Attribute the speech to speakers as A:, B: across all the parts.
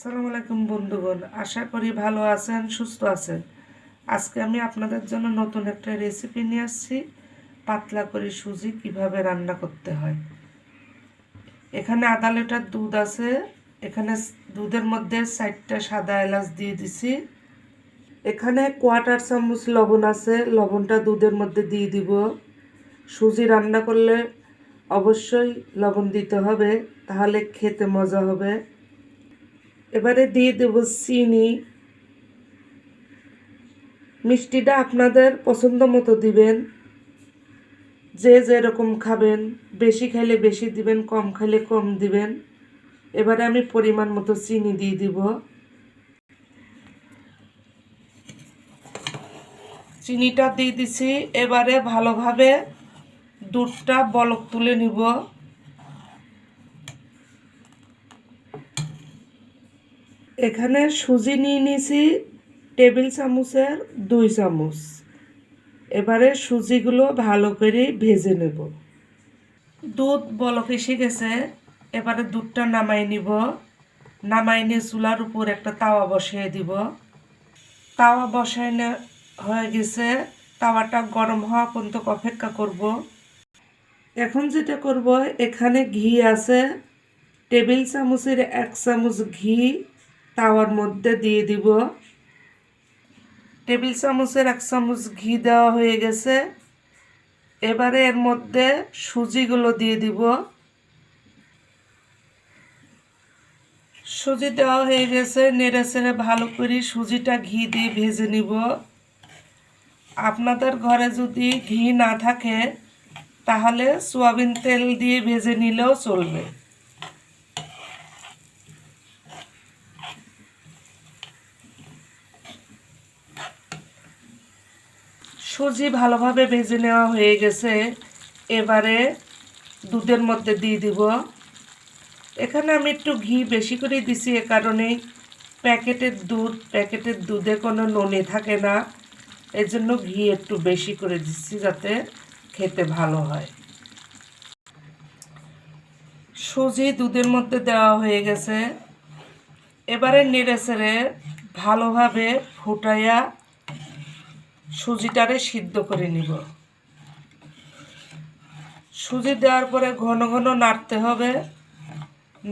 A: আসসালামু আলাইকুম বন্ধুগণ, আশা করি ভালো আছেন, সুস্থ আছেন। আজকে আমি আপনাদের জন্য নতুন একটা রেসিপি নিয়ে আসছি। পাতলা করে সুজি কিভাবে রান্না করতে হয়। এখানে আধা লিটার দুধ আছে। এখানে দুধের মধ্যে 4টা সাদা এলাচ দিয়ে দিছি। এখানে কোয়ার্টার চামচ লবণ আছে, লবণটা দুধের মধ্যে দিয়ে দিব। সুজি রান্না করলে অবশ্যই লবণ দিতে হবে, তাহলে খেতে মজা হবে। এবারে দিয়ে দেব চিনি। মিষ্টিটা আপনাদের পছন্দ মতো দিবেন, যে যেরকম খাবেন, বেশি খাইলে বেশি দিবেন, কম খাইলে কম দিবেন। এবারে আমি পরিমাণ মতো চিনি দিয়ে দিব। চিনিটা দিয়ে দিছি। এবারে ভালোভাবে দুধটা বলক তুলে নিব। এখানে সুজি নিয়ে নিয়েছি টেবিল চামচের 2 চামচ। এবারে সুজিগুলো ভালো করে ভেজে নেব। দুধ বলক এসে গেছে। এবারে দুধটা নামাই নিব। নামাই নিয়ে চুলার উপর একটা তাওয়া বসিয়ে দিব। তাওয়া বসানো হয়ে গেছে। তাওয়াটা গরম হওয়া পর্যন্ত অপেক্ষা করব। এখন যেটা করব, এখানে ঘি আছে, টেবিল চামচের 1 চামচ ঘি তাওয়ার মধ্যে দিয়ে দিব। টেবিল চামচের 1 চামচ ঘি দেওয়া হয়ে গেছে। এবারে এর মধ্যে সুজিগুলো দিয়ে দিব। সুজি দেওয়া হয়ে গেছে। নেড়ে চেড়ে ভালো করে সুজিটা ঘি দিয়ে ভেজে নিব। আপনাদের ঘরে যদি ঘি না থাকে তাহলে সয়াবিন তেল দিয়ে ভেজে নিলেও চলবে। সুজি ভালোভাবে ভেজে নেওয়া হয়ে গেছে। এবারে দুধের মধ্যে দিয়ে দিব। এখানে আমি একটু ঘি বেশি করে দিছি, এ কারণেই প্যাকেটের দুধে কোনো ননি থাকে না, এজন্য ঘি একটু বেশি করে দিচ্ছি যাতে খেতে ভালো হয়। সুজি দুধের মধ্যে দেওয়া হয়ে গেছে। এবারে নেড়ে চেড়ে ভালোভাবে ফুটাইয়া সুজিটারে সিদ্ধ করে নিব। সুজি দেওয়ার পরে ঘন ঘন নাড়তে হবে,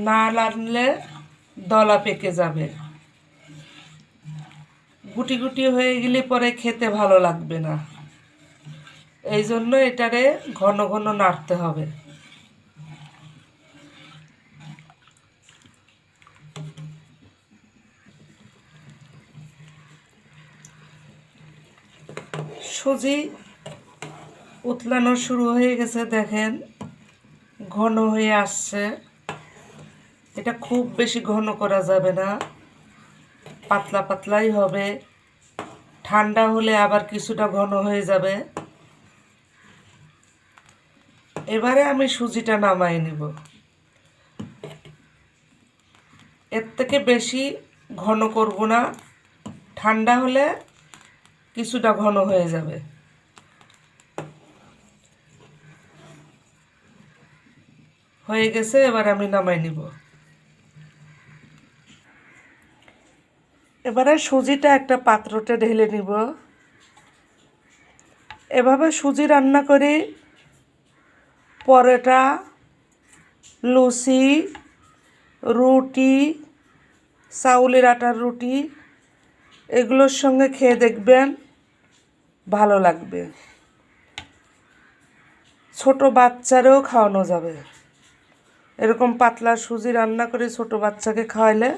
A: না নাড়লে দলা পেকে যাবে। গুটি গুটি হয়ে গেলে পরে খেতে ভালো লাগবে না, এই জন্য এটারে ঘন ঘন নাড়তে হবে। সুজি উতলানো শুরু হয়ে গেছে, দেখেন ঘন হয়ে আসছে। এটা খুব বেশি ঘন করা যাবে না, পাতলা পাতলাই হবে। ঠান্ডা হলে আবার কিছুটা ঘন হয়ে যাবে। এবারে আমি সুজিটা নামাই নিব। এর থেকে বেশি ঘন করব না, ঠান্ডা হলে কিছুটা ঘন হয়ে যাবে। হয়ে গেছে, এবার আমি নামাই নিব। এবারে সুজিটা একটা পাত্রতে ঢেলে নিব। এভাবে সুজি রান্না করি পরোটা, লুচি, রুটি, চাউলের আটার রুটি, এগুলোর সঙ্গে খেয়ে দেখবেন, ভালো লাগবে। ছোট বাচ্চারেও খাওয়ানো যাবে। এরকম পাতলা সুজি রান্না করে ছোট বাচ্চাকে খাওয়াইলে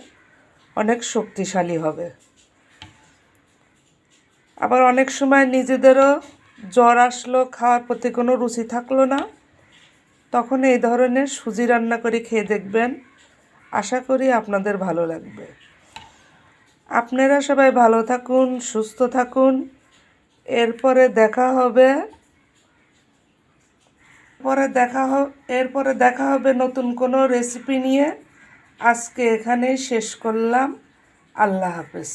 A: অনেক শক্তিশালী হবে। আবার অনেক সময় নিজেদেরও জ্বর আসলো, খাওয়ার প্রতি কোনো রুচি থাকলো না, তখন এই ধরনের সুজি রান্না করে খেয়ে দেখবেন, আশা করি আপনাদের ভালো লাগবে। আপনারা সবাই ভালো থাকুন, সুস্থ থাকুন। এরপরে দেখা হবে নতুন কোনো রেসিপি নিয়ে। আজকে এখানেই শেষ করলাম। আল্লাহ হাফেজ।